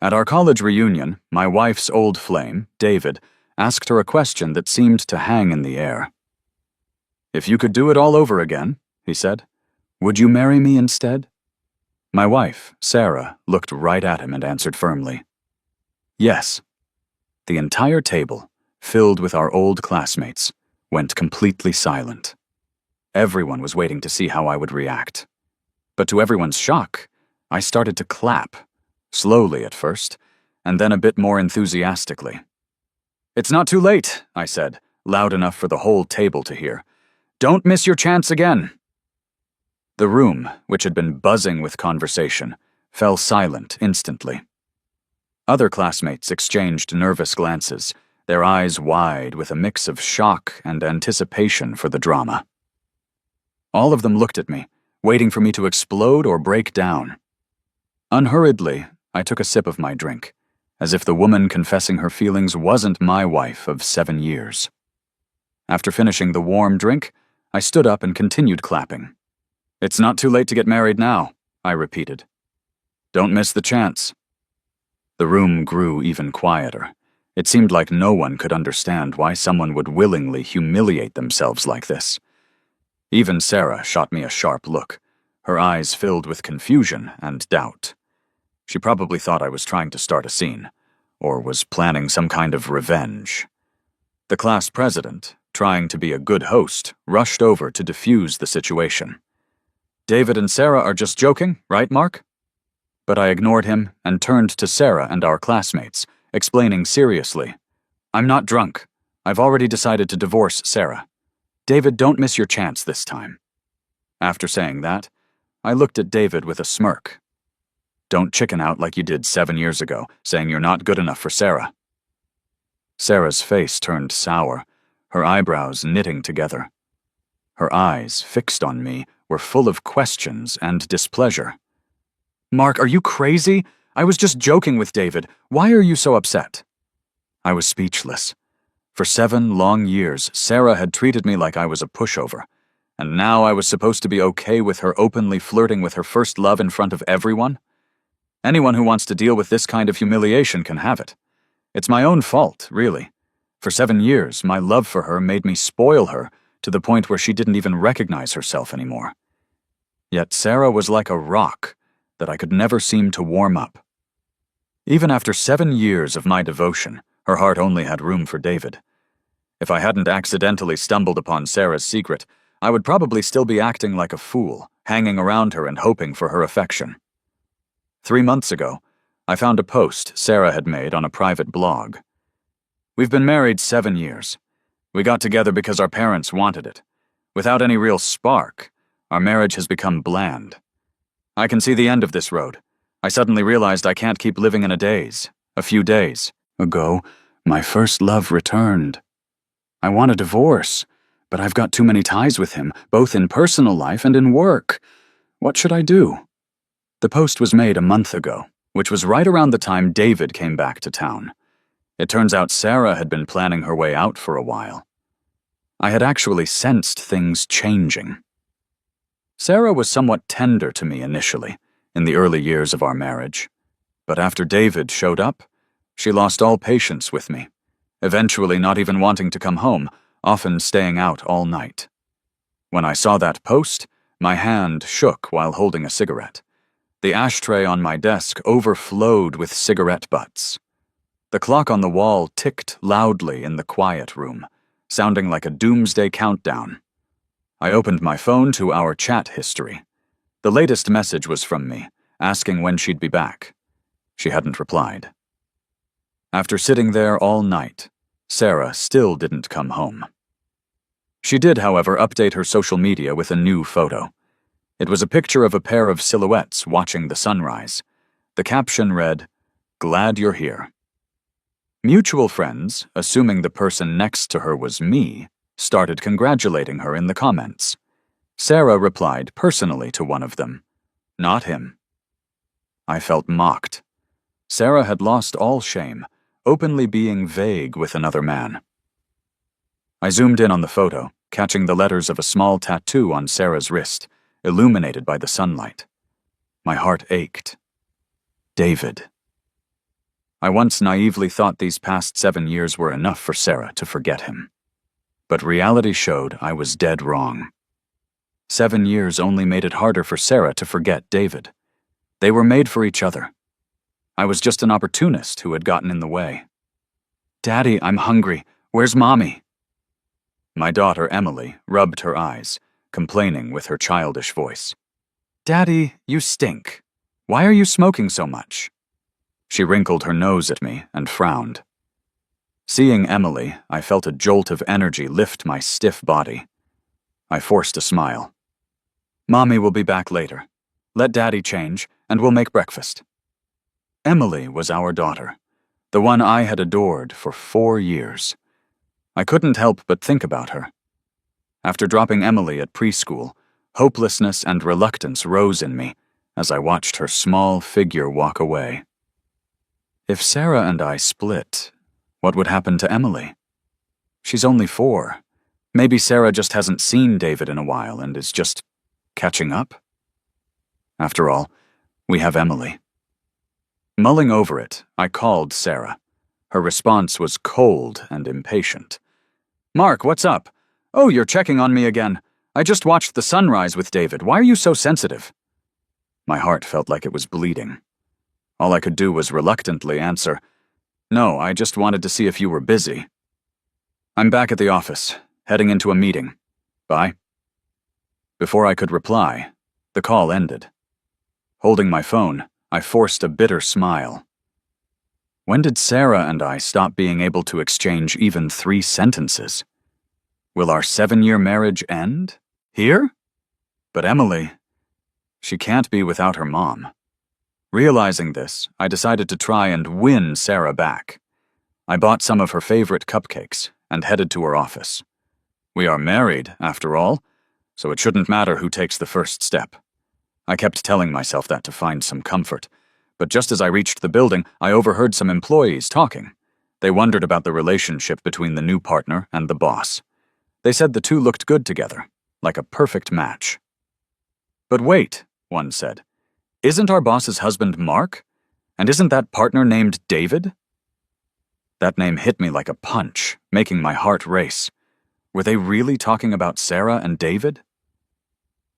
At our college reunion, my wife's old flame, David, asked her a question that seemed to hang in the air. "If you could do it all over again," he said, "would you marry me instead?" My wife, Sarah, looked right at him and answered firmly, "Yes." The entire table, filled with our old classmates, went completely silent. Everyone was waiting to see how I would react. But to everyone's shock, I started to clap, slowly at first, and then a bit more enthusiastically. "It's not too late," I said, loud enough for the whole table to hear. "Don't miss your chance again." The room, which had been buzzing with conversation, fell silent instantly. Other classmates exchanged nervous glances, their eyes wide with a mix of shock and anticipation for the drama. All of them looked at me, waiting for me to explode or break down. Unhurriedly, I took a sip of my drink, as if the woman confessing her feelings wasn't my wife of 7 years. After finishing the warm drink, I stood up and continued clapping. "It's not too late to get married now," I repeated. "Don't miss the chance." The room grew even quieter. It seemed like no one could understand why someone would willingly humiliate themselves like this. Even Sarah shot me a sharp look, her eyes filled with confusion and doubt. She probably thought I was trying to start a scene, or was planning some kind of revenge. The class president, trying to be a good host, rushed over to defuse the situation. "David and Sarah are just joking, right, Mark?" But I ignored him and turned to Sarah and our classmates, explaining seriously, "I'm not drunk. I've already decided to divorce Sarah. David, don't miss your chance this time." After saying that, I looked at David with a smirk. "Don't chicken out like you did 7 years ago, saying you're not good enough for Sarah." Sarah's face turned sour, her eyebrows knitting together. Her eyes, fixed on me, were full of questions and displeasure. "Mark, are you crazy? I was just joking with David. Why are you so upset?" I was speechless. For 7 long years, Sarah had treated me like I was a pushover, and now I was supposed to be okay with her openly flirting with her first love in front of everyone? Anyone who wants to deal with this kind of humiliation can have it. It's my own fault, really. For 7 years, my love for her made me spoil her to the point where she didn't even recognize herself anymore. Yet Sarah was like a rock that I could never seem to warm up. Even after 7 years of my devotion, her heart only had room for David. If I hadn't accidentally stumbled upon Sarah's secret, I would probably still be acting like a fool, hanging around her and hoping for her affection. 3 months ago, I found a post Sarah had made on a private blog. "We've been married 7 years. We got together because our parents wanted it. Without any real spark, our marriage has become bland. I can see the end of this road. I suddenly realized I can't keep living in a daze. A few days ago, my first love returned. I want a divorce, but I've got too many ties with him, both in personal life and in work. What should I do?" The post was made a month ago, which was right around the time David came back to town. It turns out Sarah had been planning her way out for a while. I had actually sensed things changing. Sarah was somewhat tender to me initially, in the early years of our marriage. But after David showed up, she lost all patience with me, eventually not even wanting to come home, often staying out all night. When I saw that post, my hand shook while holding a cigarette. The ashtray on my desk overflowed with cigarette butts. The clock on the wall ticked loudly in the quiet room, sounding like a doomsday countdown. I opened my phone to our chat history. The latest message was from me, asking when she'd be back. She hadn't replied. After sitting there all night, Sarah still didn't come home. She did, however, update her social media with a new photo. It was a picture of a pair of silhouettes watching the sunrise. The caption read, "Glad you're here." Mutual friends, assuming the person next to her was me, started congratulating her in the comments. Sarah replied personally to one of them, "Not him." I felt mocked. Sarah had lost all shame, openly being vague with another man. I zoomed in on the photo, catching the letters of a small tattoo on Sarah's wrist, illuminated by the sunlight. My heart ached. David. I once naively thought these past 7 years were enough for Sarah to forget him. But reality showed I was dead wrong. 7 years only made it harder for Sarah to forget David. They were made for each other. I was just an opportunist who had gotten in the way. "Daddy, I'm hungry. Where's Mommy?" My daughter, Emily, rubbed her eyes, complaining with her childish voice. "Daddy, you stink. Why are you smoking so much?" She wrinkled her nose at me and frowned. Seeing Emily, I felt a jolt of energy lift my stiff body. I forced a smile. "Mommy will be back later. Let Daddy change, and we'll make breakfast." Emily was our daughter, the one I had adored for 4 years. I couldn't help but think about her. After dropping Emily at preschool, hopelessness and reluctance rose in me as I watched her small figure walk away. If Sarah and I split, what would happen to Emily? She's only 4. Maybe Sarah just hasn't seen David in a while and is just catching up? After all, we have Emily. Mulling over it, I called Sarah. Her response was cold and impatient. "Mark, what's up? Oh, you're checking on me again. I just watched the sunrise with David. Why are you so sensitive?" My heart felt like it was bleeding. All I could do was reluctantly answer, "No, I just wanted to see if you were busy." "I'm back at the office, heading into a meeting. Bye." Before I could reply, the call ended. Holding my phone, I forced a bitter smile. When did Sarah and I stop being able to exchange even 3 sentences? Will our 7-year marriage end? Here? But Emily, she can't be without her mom. Realizing this, I decided to try and win Sarah back. I bought some of her favorite cupcakes and headed to her office. We are married, after all, so it shouldn't matter who takes the first step. I kept telling myself that to find some comfort, but just as I reached the building, I overheard some employees talking. They wondered about the relationship between the new partner and the boss. They said the two looked good together, like a perfect match. "But wait," one said. "Isn't our boss's husband Mark? And isn't that partner named David?" That name hit me like a punch, making my heart race. Were they really talking about Sarah and David?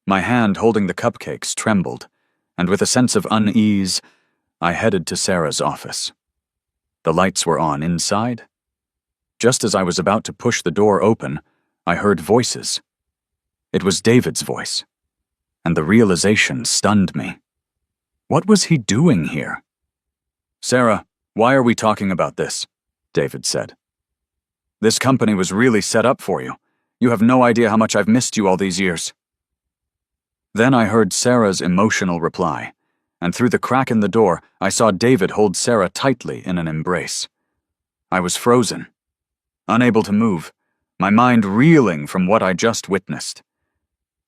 My hand holding the cupcakes trembled, and with a sense of unease, I headed to Sarah's office. The lights were on inside. Just as I was about to push the door open, I heard voices. It was David's voice, and the realization stunned me. What was he doing here? "Sarah, why are we talking about this?" David said. "This company was really set up for you. You have no idea how much I've missed you all these years." Then I heard Sarah's emotional reply, and through the crack in the door, I saw David hold Sarah tightly in an embrace. I was frozen, unable to move, my mind reeling from what I just witnessed.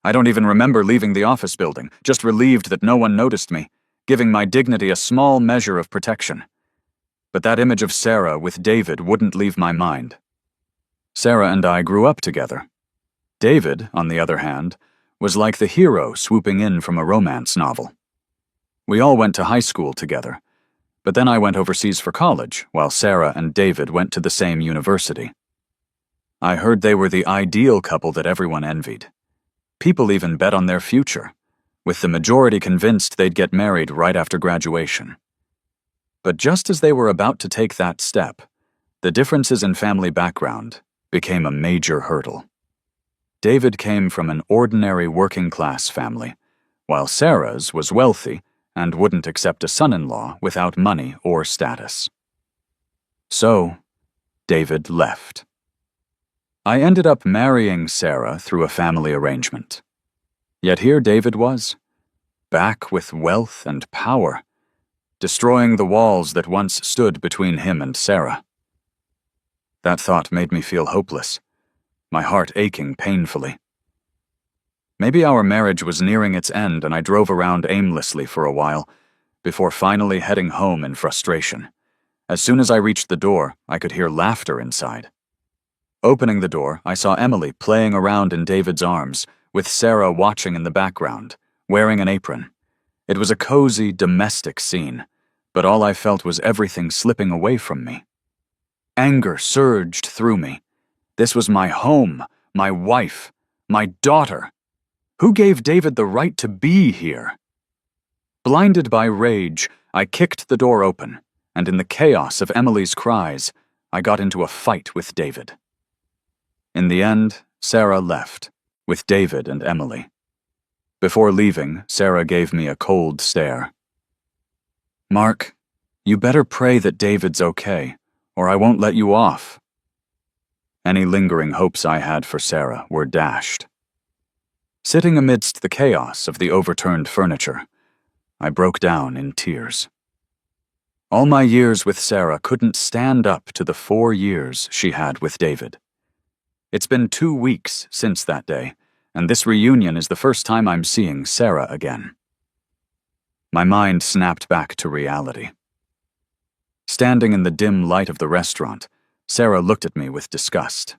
I don't even remember leaving the office building, just relieved that no one noticed me, giving my dignity a small measure of protection. But that image of Sarah with David wouldn't leave my mind. Sarah and I grew up together. David, on the other hand, was like the hero swooping in from a romance novel. We all went to high school together, but then I went overseas for college, while Sarah and David went to the same university. I heard they were the ideal couple that everyone envied. People even bet on their future, with the majority convinced they'd get married right after graduation. But just as they were about to take that step, the differences in family background became a major hurdle. David came from an ordinary working-class family, while Sarah's was wealthy and wouldn't accept a son-in-law without money or status. So, David left. I ended up marrying Sarah through a family arrangement. Yet here David was, back with wealth and power, destroying the walls that once stood between him and Sarah. That thought made me feel hopeless, my heart aching painfully. Maybe our marriage was nearing its end and I drove around aimlessly for a while, before finally heading home in frustration. As soon as I reached the door, I could hear laughter inside. Opening the door, I saw Emily playing around in David's arms, with Sarah watching in the background, wearing an apron. It was a cozy, domestic scene, but all I felt was everything slipping away from me. Anger surged through me. This was my home, my wife, my daughter. Who gave David the right to be here? Blinded by rage, I kicked the door open, and in the chaos of Emily's cries, I got into a fight with David. In the end, Sarah left, with David and Emily. Before leaving, Sarah gave me a cold stare. "Mark, you better pray that David's okay, or I won't let you off." Any lingering hopes I had for Sarah were dashed. Sitting amidst the chaos of the overturned furniture, I broke down in tears. All my years with Sarah couldn't stand up to the 4 years she had with David. It's been 2 weeks since that day, and this reunion is the first time I'm seeing Sarah again. My mind snapped back to reality. Standing in the dim light of the restaurant, Sarah looked at me with disgust.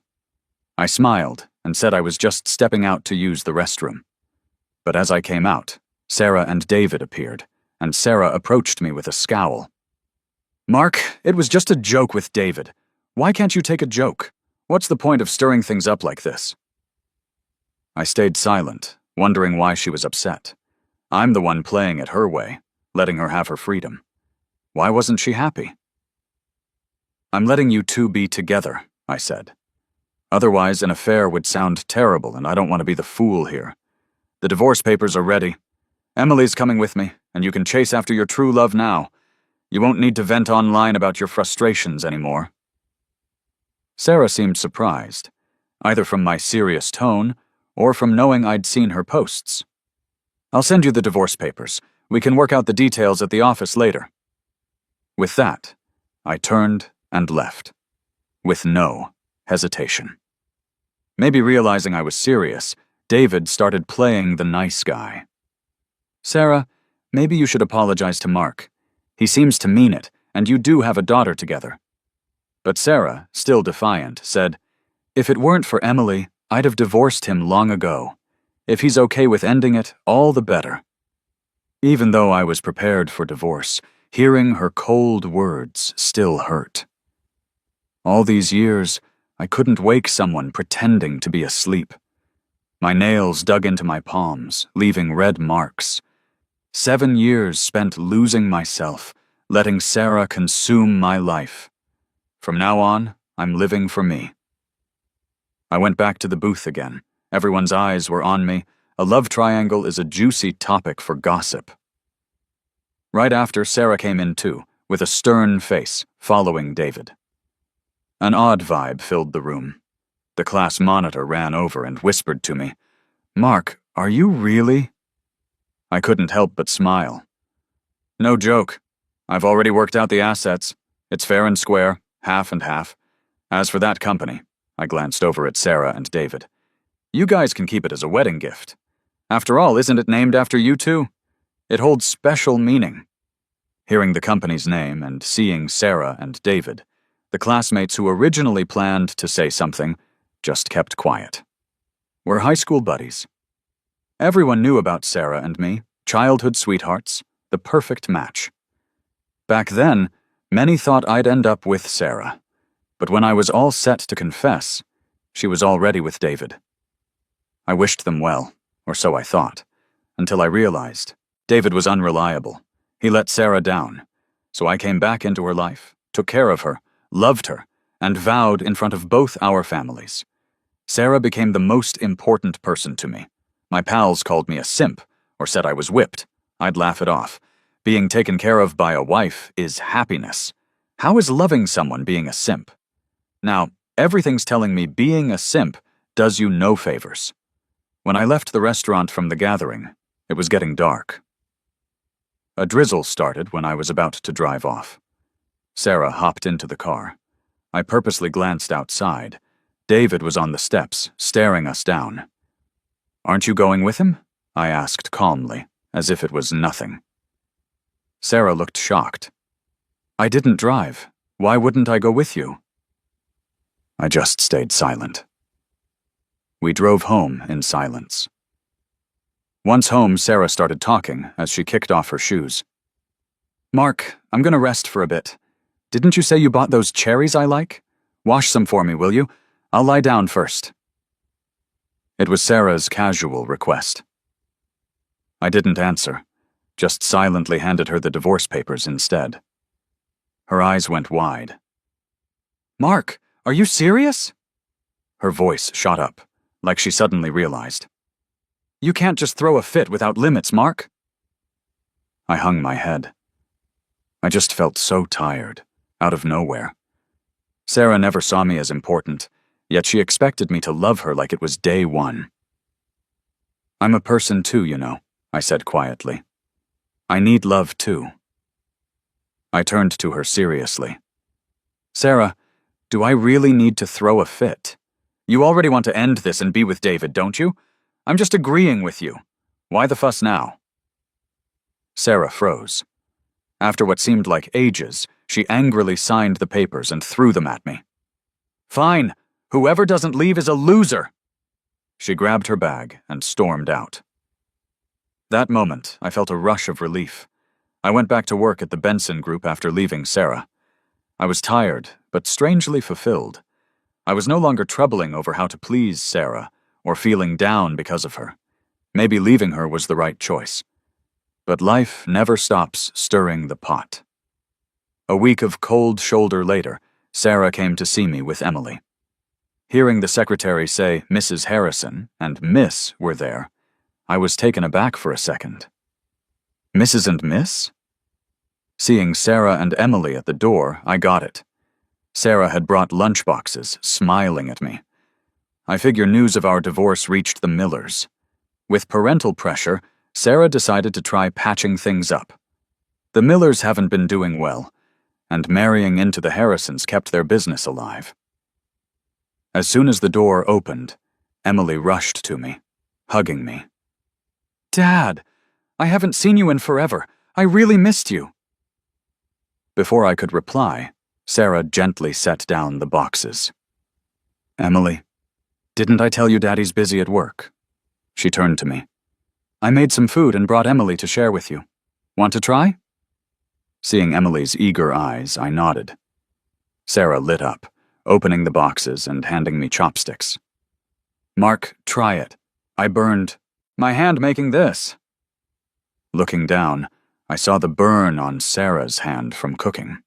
I smiled and said I was just stepping out to use the restroom. But as I came out, Sarah and David appeared, and Sarah approached me with a scowl. "Mark, it was just a joke with David. Why can't you take a joke? What's the point of stirring things up like this?" I stayed silent, wondering why she was upset. I'm the one playing it her way, letting her have her freedom. Why wasn't she happy? "I'm letting you two be together," I said. "Otherwise, an affair would sound terrible, and I don't want to be the fool here. The divorce papers are ready. Emily's coming with me, and you can chase after your true love now. You won't need to vent online about your frustrations anymore." Sarah seemed surprised, either from my serious tone or from knowing I'd seen her posts. "I'll send you the divorce papers. We can work out the details at the office later." With that, I turned and left, with no hesitation. Maybe realizing I was serious, David started playing the nice guy. "Sarah, maybe you should apologize to Mark. He seems to mean it, and you do have a daughter together." But Sarah, still defiant, said, "If it weren't for Emily, I'd have divorced him long ago. If he's okay with ending it, all the better." Even though I was prepared for divorce, hearing her cold words still hurt. All these years, I couldn't wake someone pretending to be asleep. My nails dug into my palms, leaving red marks. 7 years spent losing myself, letting Sarah consume my life. From now on, I'm living for me. I went back to the booth again. Everyone's eyes were on me. A love triangle is a juicy topic for gossip. Right after, Sarah came in too, with a stern face, following David. An odd vibe filled the room. The class monitor ran over and whispered to me, "Mark, are you really?" I couldn't help but smile. "No joke. I've already worked out the assets. It's fair and square, half and half. As for that company," I glanced over at Sarah and David, "you guys can keep it as a wedding gift. After all, isn't it named after you two? It holds special meaning." Hearing the company's name and seeing Sarah and David, the classmates who originally planned to say something just kept quiet. We're high school buddies. Everyone knew about Sarah and me, childhood sweethearts, the perfect match. Back then, many thought I'd end up with Sarah, but when I was all set to confess, she was already with David. I wished them well, or so I thought, until I realized David was unreliable. He let Sarah down, so I came back into her life, took care of her, loved her, and vowed in front of both our families. Sarah became the most important person to me. My pals called me a simp, or said I was whipped. I'd laugh it off. Being taken care of by a wife is happiness. How is loving someone being a simp? Now, everything's telling me being a simp does you no favors. When I left the restaurant from the gathering, it was getting dark. A drizzle started when I was about to drive off. Sarah hopped into the car. I purposely glanced outside. David was on the steps, staring us down. "Aren't you going with him?" I asked calmly, as if it was nothing. Sarah looked shocked. "I didn't drive. Why wouldn't I go with you?" I just stayed silent. We drove home in silence. Once home, Sarah started talking as she kicked off her shoes. Mark, I'm gonna rest for a bit. Didn't you say you bought those cherries I like? Wash some for me, will you? I'll lie down first. It was Sarah's casual request. I didn't answer, just silently handed her the divorce papers instead. Her eyes went wide. Mark, are you serious? Her voice shot up, like she suddenly realized. You can't just throw a fit without limits, Mark. I hung my head. I just felt so tired, out of nowhere. Sarah never saw me as important, yet she expected me to love her like it was day one. I'm a person too, you know, I said quietly. I need love too. I turned to her seriously. Sarah, do I really need to throw a fit? You already want to end this and be with David, don't you? I'm just agreeing with you. Why the fuss now? Sarah froze. After what seemed like ages, she angrily signed the papers and threw them at me. Fine. Whoever doesn't leave is a loser. She grabbed her bag and stormed out. That moment, I felt a rush of relief. I went back to work at the Benson Group after leaving Sarah. I was tired, but strangely fulfilled. I was no longer troubling over how to please Sarah, or feeling down because of her. Maybe leaving her was the right choice. But life never stops stirring the pot. A week of cold shoulder later, Sarah came to see me with Emily. Hearing the secretary say Mrs. Harrison and Miss were there, I was taken aback for a second. Mrs. and Miss? Seeing Sarah and Emily at the door, I got it. Sarah had brought lunchboxes, smiling at me. I figure news of our divorce reached the Millers. With parental pressure, Sarah decided to try patching things up. The Millers haven't been doing well, and marrying into the Harrisons kept their business alive. As soon as the door opened, Emily rushed to me, hugging me. Dad, I haven't seen you in forever. I really missed you. Before I could reply, Sarah gently set down the boxes. Emily, didn't I tell you Daddy's busy at work? She turned to me. I made some food and brought Emily to share with you. Want to try? Seeing Emily's eager eyes, I nodded. Sarah lit up, opening the boxes and handing me chopsticks. Mark, try it. I burned my hand making this. Looking down, I saw the burn on Sarah's hand from cooking.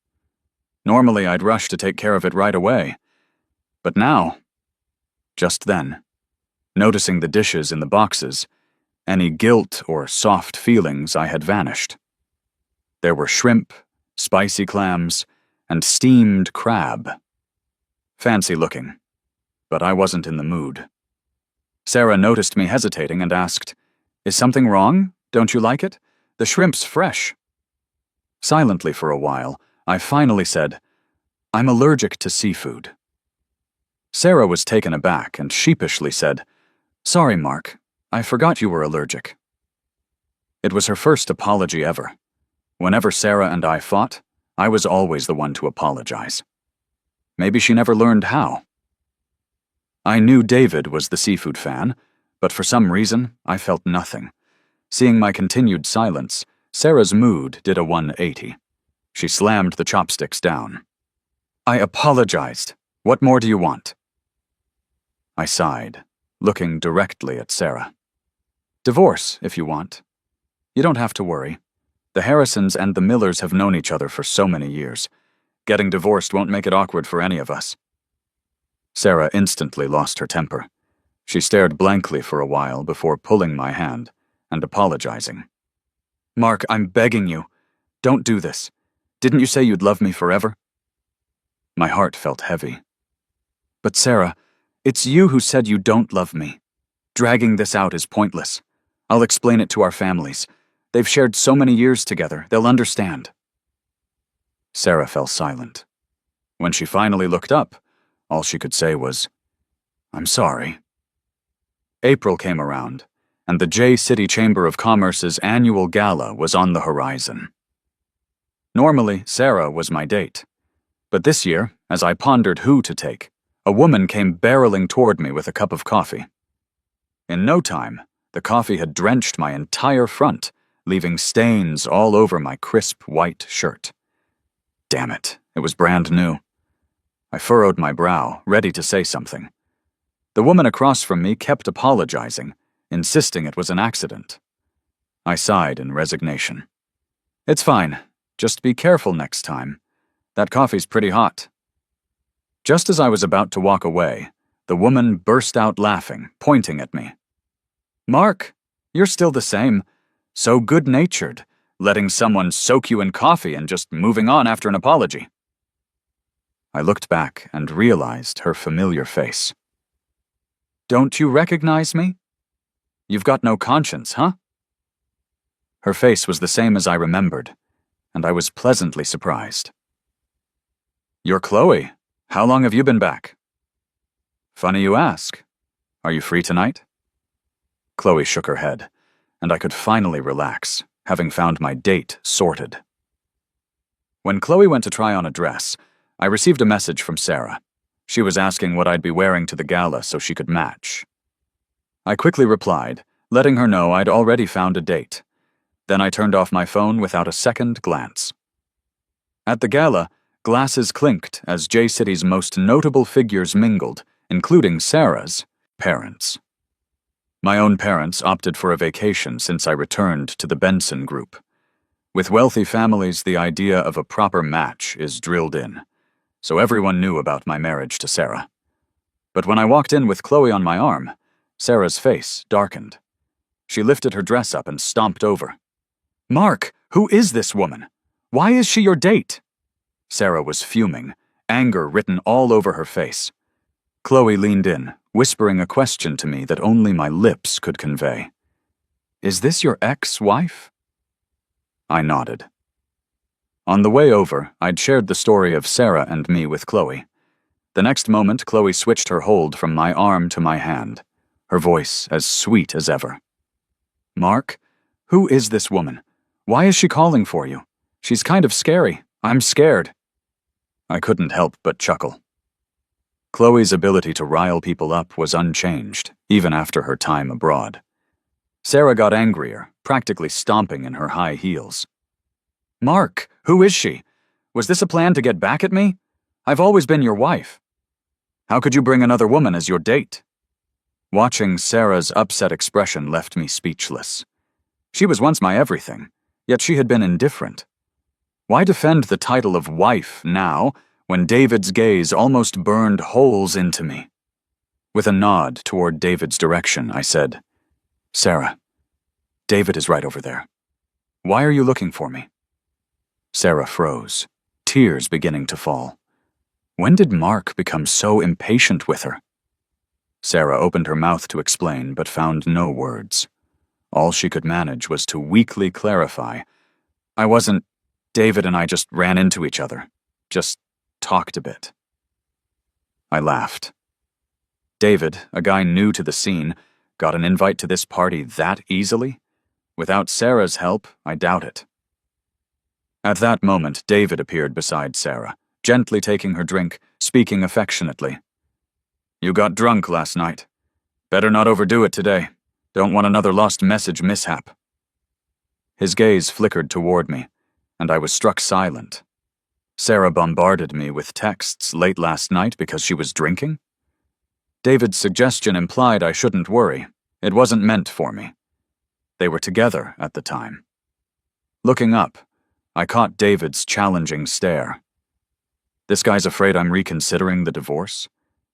Normally, I'd rush to take care of it right away. But now, just then, noticing the dishes in the boxes, any guilt or soft feelings I had vanished. There were shrimp, spicy clams, and steamed crab. Fancy looking, but I wasn't in the mood. Sarah noticed me hesitating and asked, Is something wrong? Don't you like it? The shrimp's fresh. Silently for a while, I finally said, I'm allergic to seafood. Sarah was taken aback and sheepishly said, Sorry, Mark, I forgot you were allergic. It was her first apology ever. Whenever Sarah and I fought, I was always the one to apologize. Maybe she never learned how. I knew David was the seafood fan, but for some reason, I felt nothing. Seeing my continued silence, Sarah's mood did a 180. She slammed the chopsticks down. I apologized. What more do you want? I sighed, looking directly at Sarah. Divorce, if you want. You don't have to worry. The Harrisons and the Millers have known each other for so many years. Getting divorced won't make it awkward for any of us. Sarah instantly lost her temper. She stared blankly for a while before pulling my hand and apologizing. Mark, I'm begging you. Don't do this. Didn't you say you'd love me forever? My heart felt heavy. But Sarah, it's you who said you don't love me. Dragging this out is pointless. I'll explain it to our families. They've shared so many years together, they'll understand. Sarah fell silent. When she finally looked up, all she could say was, I'm sorry. April came around, and the J City Chamber of Commerce's annual gala was on the horizon. Normally, Sarah was my date. But this year, as I pondered who to take, a woman came barreling toward me with a cup of coffee. In no time, the coffee had drenched my entire front, leaving stains all over my crisp white shirt. Damn it, it was brand new. I furrowed my brow, ready to say something. The woman across from me kept apologizing, insisting it was an accident. I sighed in resignation. It's fine. Just be careful next time. That coffee's pretty hot. Just as I was about to walk away, the woman burst out laughing, pointing at me. Mark, you're still the same. So good-natured, letting someone soak you in coffee and just moving on after an apology. I looked back and realized her familiar face. Don't you recognize me? You've got no conscience, huh? Her face was the same as I remembered, and I was pleasantly surprised. You're Chloe. How long have you been back? Funny you ask. Are you free tonight? Chloe shook her head, and I could finally relax, having found my date sorted. When Chloe went to try on a dress, I received a message from Sarah. She was asking what I'd be wearing to the gala so she could match. I quickly replied, letting her know I'd already found a date. Then I turned off my phone without a second glance. At the gala, glasses clinked as J-City's most notable figures mingled, including Sarah's parents. My own parents opted for a vacation since I returned to the Benson group. With wealthy families, the idea of a proper match is drilled in, so everyone knew about my marriage to Sarah. But when I walked in with Chloe on my arm, Sarah's face darkened. She lifted her dress up and stomped over. Mark, who is this woman? Why is she your date? Sarah was fuming, anger written all over her face. Chloe leaned in, whispering a question to me that only my lips could convey. Is this your ex-wife? I nodded. On the way over, I'd shared the story of Sarah and me with Chloe. The next moment, Chloe switched her hold from my arm to my hand, her voice as sweet as ever. Mark, who is this woman? Why is she calling for you? She's kind of scary. I'm scared. I couldn't help but chuckle. Chloe's ability to rile people up was unchanged, even after her time abroad. Sarah got angrier, practically stomping in her high heels. Mark, who is she? Was this a plan to get back at me? I've always been your wife. How could you bring another woman as your date? Watching Sarah's upset expression left me speechless. She was once my everything, yet she had been indifferent. Why defend the title of wife now, when David's gaze almost burned holes into me? With a nod toward David's direction, I said, Sarah, David is right over there. Why are you looking for me? Sarah froze, tears beginning to fall. When did Mark become so impatient with her? Sarah opened her mouth to explain, but found no words. All she could manage was to weakly clarify. David and I just ran into each other. Just talked a bit. I laughed. David, a guy new to the scene, got an invite to this party that easily? Without Sarah's help, I doubt it. At that moment, David appeared beside Sarah, gently taking her drink, speaking affectionately. You got drunk last night. Better not overdo it today. Don't want another lost message mishap. His gaze flickered toward me, and I was struck silent. Sarah bombarded me with texts late last night because she was drinking? David's suggestion implied I shouldn't worry. It wasn't meant for me. They were together at the time. Looking up, I caught David's challenging stare. This guy's afraid I'm reconsidering the divorce?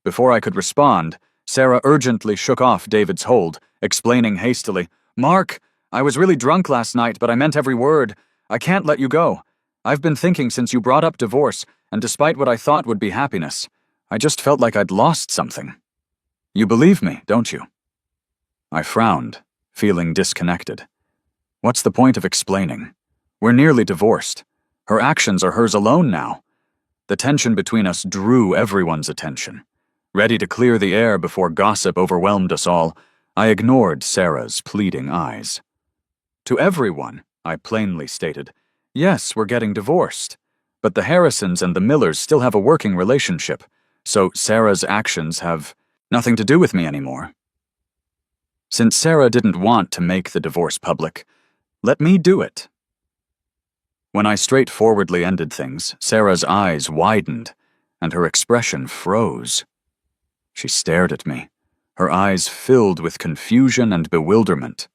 Before I could respond, Sarah urgently shook off David's hold, explaining hastily, Mark, I was really drunk last night, but I meant every word. I can't let you go. I've been thinking since you brought up divorce, and despite what I thought would be happiness, I just felt like I'd lost something. You believe me, don't you? I frowned, feeling disconnected. What's the point of explaining? We're nearly divorced. Her actions are hers alone now. The tension between us drew everyone's attention. Ready to clear the air before gossip overwhelmed us all, I ignored Sarah's pleading eyes. To everyone, I plainly stated, yes, we're getting divorced, but the Harrisons and the Millers still have a working relationship, so Sarah's actions have nothing to do with me anymore. Since Sarah didn't want to make the divorce public, Let me do it." When I straightforwardly ended things, Sarah's eyes widened, and her expression froze. She stared at me, her eyes filled with confusion and bewilderment.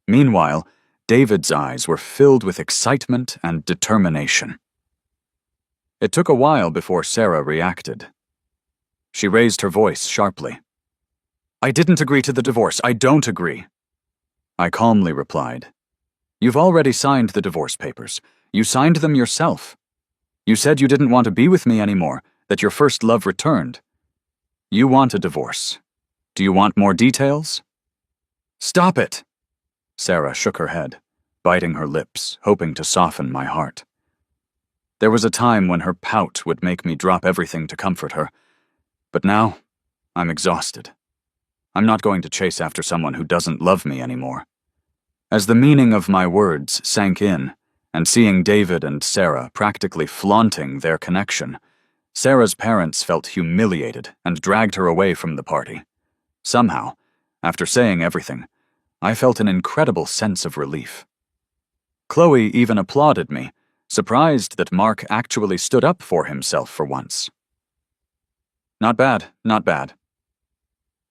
Meanwhile, David's eyes were filled with excitement and determination. It took a while before Sarah reacted. She raised her voice sharply. "I didn't agree to the divorce. I don't agree." I calmly replied, "You've already signed the divorce papers. You signed them yourself. You said you didn't want to be with me anymore, that your first love returned. You want a divorce. Do you want more details?" "Stop it!" Sarah shook her head, biting her lips, hoping to soften my heart. There was a time when her pout would make me drop everything to comfort her, but now I'm exhausted. I'm not going to chase after someone who doesn't love me anymore. As the meaning of my words sank in, and seeing David and Sarah practically flaunting their connection, Sarah's parents felt humiliated and dragged her away from the party. Somehow, after saying everything, I felt an incredible sense of relief. Chloe even applauded me, surprised that Mark actually stood up for himself for once. Not bad, not bad.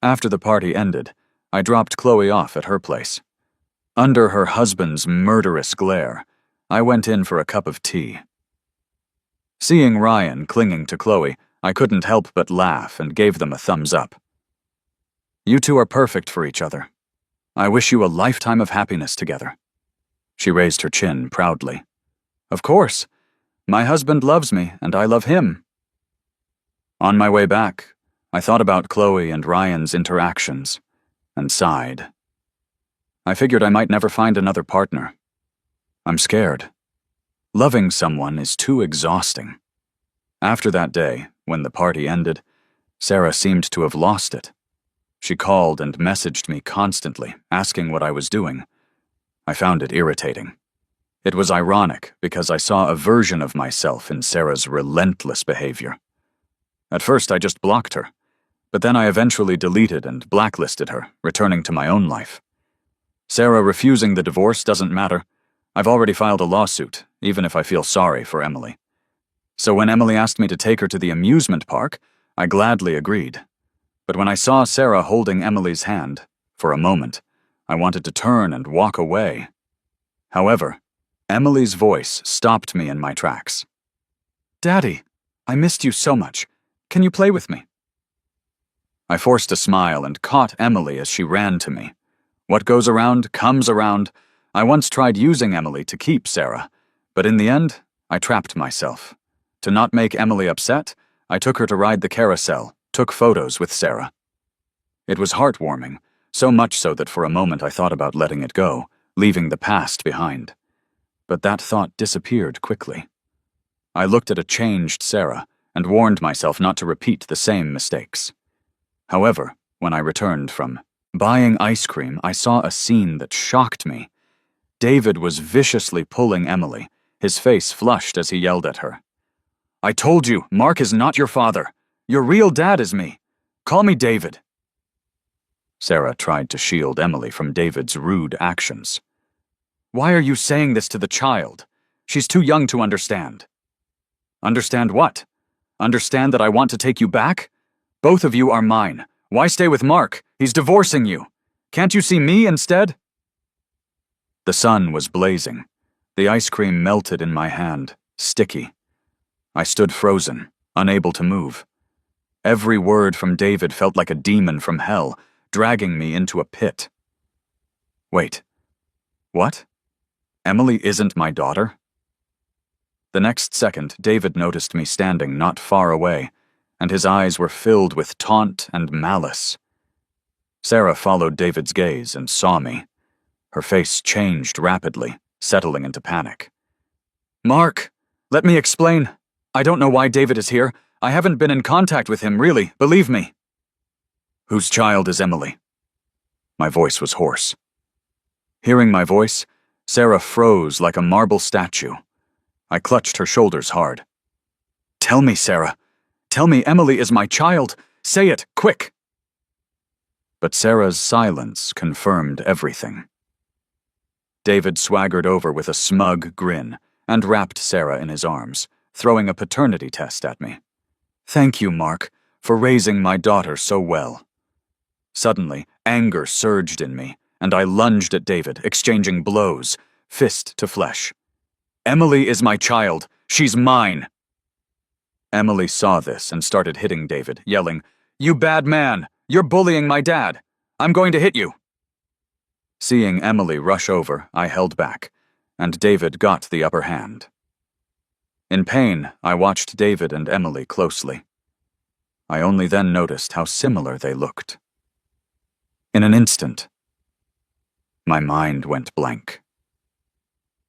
After the party ended, I dropped Chloe off at her place. Under her husband's murderous glare, I went in for a cup of tea. Seeing Ryan clinging to Chloe, I couldn't help but laugh and gave them a thumbs up. "You two are perfect for each other. I wish you a lifetime of happiness together." She raised her chin proudly. "Of course. My husband loves me, and I love him." On my way back, I thought about Chloe and Ryan's interactions, and sighed. I figured I might never find another partner. I'm scared. Loving someone is too exhausting. After that day, when the party ended, Sarah seemed to have lost it. She called and messaged me constantly, asking what I was doing. I found it irritating. It was ironic because I saw a version of myself in Sarah's relentless behavior. At first, I just blocked her, but then I eventually deleted and blacklisted her, returning to my own life. Sarah refusing the divorce doesn't matter. I've already filed a lawsuit, even if I feel sorry for Emily. So when Emily asked me to take her to the amusement park, I gladly agreed. But when I saw Sarah holding Emily's hand, for a moment, I wanted to turn and walk away. However, Emily's voice stopped me in my tracks. "Daddy, I missed you so much. Can you play with me?" I forced a smile and caught Emily as she ran to me. What goes around comes around. I once tried using Emily to keep Sarah, but in the end, I trapped myself. To not make Emily upset, I took her to ride the carousel, took photos with Sarah. It was heartwarming, so much so that for a moment I thought about letting it go, leaving the past behind. But that thought disappeared quickly. I looked at a changed Sarah and warned myself not to repeat the same mistakes. However, when I returned from buying ice cream, I saw a scene that shocked me. David was viciously pulling Emily, his face flushed as he yelled at her. "I told you, Mark is not your father. Your real dad is me. Call me David." Sarah tried to shield Emily from David's rude actions. "Why are you saying this to the child? She's too young to understand." "Understand what? Understand that I want to take you back? Both of you are mine. Why stay with Mark? He's divorcing you. Can't you see me instead?" The sun was blazing. The ice cream melted in my hand, sticky. I stood frozen, unable to move. Every word from David felt like a demon from hell, dragging me into a pit. Wait. What? Emily isn't my daughter? The next second, David noticed me standing not far away, and his eyes were filled with taunt and malice. Sarah followed David's gaze and saw me. Her face changed rapidly, settling into panic. "Mark, let me explain. I don't know why David is here. I haven't been in contact with him, really, believe me." "Whose child is Emily?" My voice was hoarse. Hearing my voice, Sarah froze like a marble statue. I clutched her shoulders hard. "Tell me, Sarah. Tell me Emily is my child. Say it, quick." But Sarah's silence confirmed everything. David swaggered over with a smug grin and wrapped Sarah in his arms, throwing a paternity test at me. "Thank you, Mark, for raising my daughter so well." Suddenly, anger surged in me, and I lunged at David, exchanging blows, fist to flesh. "Emily is my child. She's mine." Emily saw this and started hitting David, yelling, "You bad man! You're bullying my dad! I'm going to hit you!" Seeing Emily rush over, I held back, and David got the upper hand. In pain, I watched David and Emily closely. I only then noticed how similar they looked. In an instant, my mind went blank.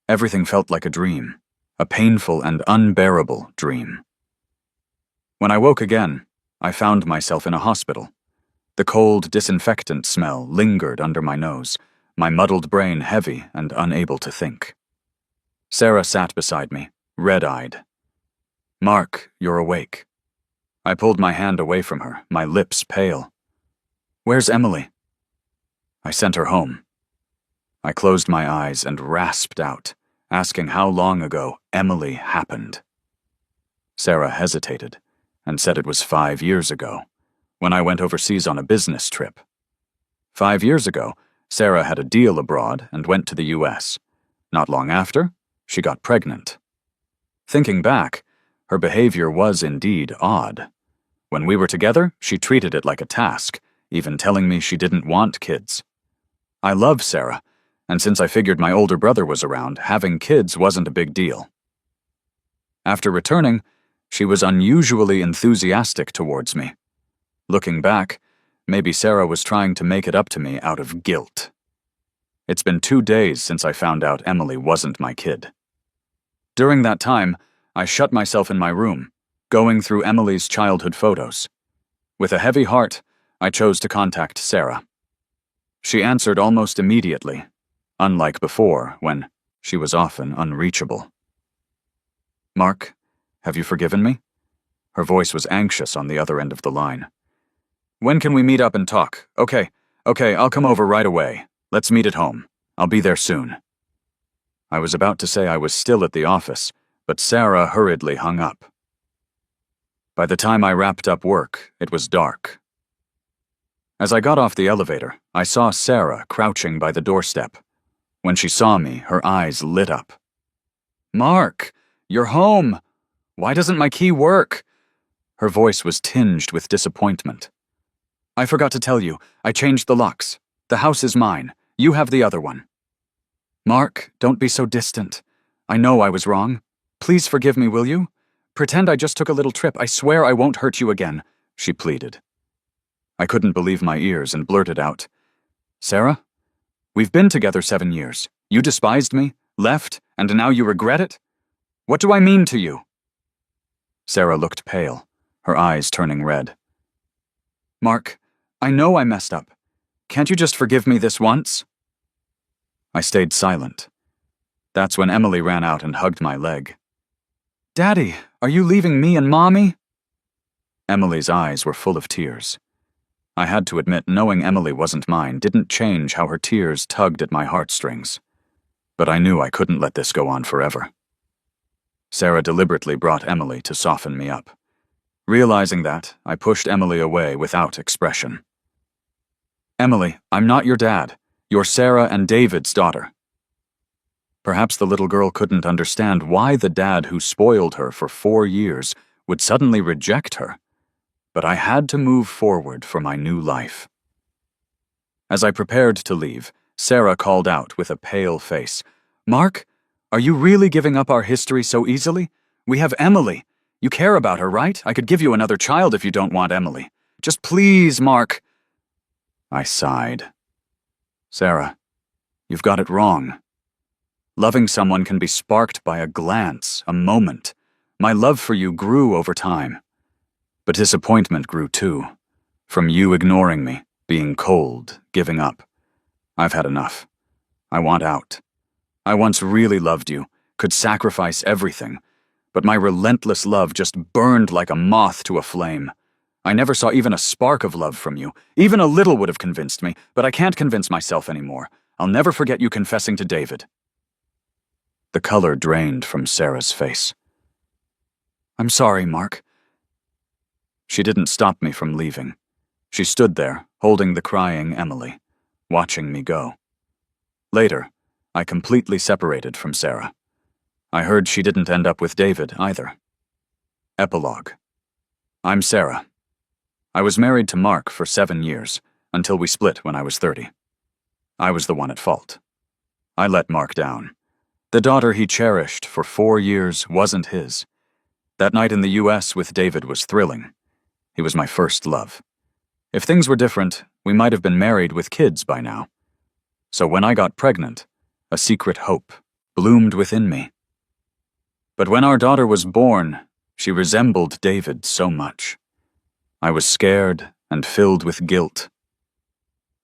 Everything felt like a dream, a painful and unbearable dream. When I woke again, I found myself in a hospital. The cold disinfectant smell lingered under my nose, my muddled brain heavy and unable to think. Sarah sat beside me, red-eyed. "Mark, you're awake." I pulled my hand away from her, my lips pale. "Where's Emily?" "I sent her home." I closed my eyes and rasped out, asking how long ago Emily happened. Sarah hesitated and said it was 5 years ago, when I went overseas on a business trip. 5 years ago, Sarah had a deal abroad and went to the US. Not long after, she got pregnant. Thinking back, her behavior was indeed odd. When we were together, she treated it like a task, even telling me she didn't want kids. I love Sarah, and since I figured my older brother was around, having kids wasn't a big deal. After returning, she was unusually enthusiastic towards me. Looking back, maybe Sarah was trying to make it up to me out of guilt. It's been 2 days since I found out Emily wasn't my kid. During that time, I shut myself in my room, going through Emily's childhood photos. With a heavy heart, I chose to contact Sarah. She answered almost immediately, unlike before, when she was often unreachable. "Mark, have you forgiven me?" Her voice was anxious on the other end of the line. "When can we meet up and talk?" Okay, I'll come over right away. Let's meet at home. I'll be there soon." I was about to say I was still at the office, but Sarah hurriedly hung up. By the time I wrapped up work, it was dark. As I got off the elevator, I saw Sarah crouching by the doorstep. When she saw me, her eyes lit up. "Mark, you're home! Why doesn't my key work?" Her voice was tinged with disappointment. "I forgot to tell you, I changed the locks. The house is mine. You have the other one." "Mark, don't be so distant. I know I was wrong. Please forgive me, will you? Pretend I just took a little trip. I swear I won't hurt you again," she pleaded. I couldn't believe my ears and blurted out, "Sarah, we've been together 7 years. You despised me, left, and now you regret it? What do I mean to you?" Sarah looked pale, her eyes turning red. "Mark, I know I messed up. Can't you just forgive me this once?" I stayed silent. That's when Emily ran out and hugged my leg. "Daddy, are you leaving me and Mommy?" Emily's eyes were full of tears. I had to admit knowing Emily wasn't mine didn't change how her tears tugged at my heartstrings. But I knew I couldn't let this go on forever. Sarah deliberately brought Emily to soften me up. Realizing that, I pushed Emily away without expression. "Emily, I'm not your dad. You're Sarah and David's daughter." Perhaps the little girl couldn't understand why the dad who spoiled her for 4 years would suddenly reject her. But I had to move forward for my new life. As I prepared to leave, Sarah called out with a pale face, "Mark, are you really giving up our history so easily? We have Emily. You care about her, right? I could give you another child if you don't want Emily. Just please, Mark." I sighed. "Sarah, you've got it wrong. Loving someone can be sparked by a glance, a moment. My love for you grew over time. But disappointment grew too. From you ignoring me, being cold, giving up. I've had enough. I want out. I once really loved you, could sacrifice everything, but my relentless love just burned like a moth to a flame. I never saw even a spark of love from you. Even a little would have convinced me, but I can't convince myself anymore. I'll never forget you confessing to David." The color drained from Sarah's face. "I'm sorry, Mark." She didn't stop me from leaving. She stood there, holding the crying Emily, watching me go. Later, I completely separated from Sarah. I heard she didn't end up with David either. Epilogue. I'm Sarah. I was married to Mark for 7 years, until we split when I was 30. I was the one at fault. I let Mark down. The daughter he cherished for 4 years wasn't his. That night in the US with David was thrilling. He was my first love. If things were different, we might have been married with kids by now. So when I got pregnant, a secret hope bloomed within me. But when our daughter was born, she resembled David so much. I was scared and filled with guilt.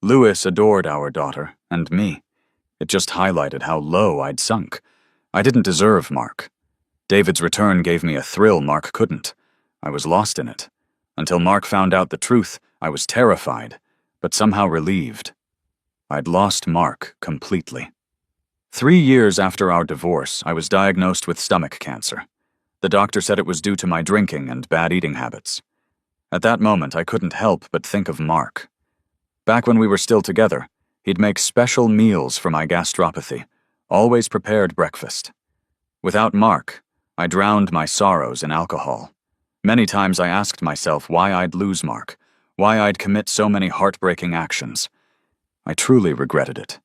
Louis adored our daughter and me. It just highlighted how low I'd sunk. I didn't deserve Mark. David's return gave me a thrill Mark couldn't. I was lost in it. Until Mark found out the truth, I was terrified, but somehow relieved. I'd lost Mark completely. 3 years after our divorce, I was diagnosed with stomach cancer. The doctor said it was due to my drinking and bad eating habits. At that moment, I couldn't help but think of Mark. Back when we were still together, he'd make special meals for my gastropathy, always prepared breakfast. Without Mark, I drowned my sorrows in alcohol. Many times I asked myself why I'd lose Mark, why I'd commit so many heartbreaking actions. I truly regretted it.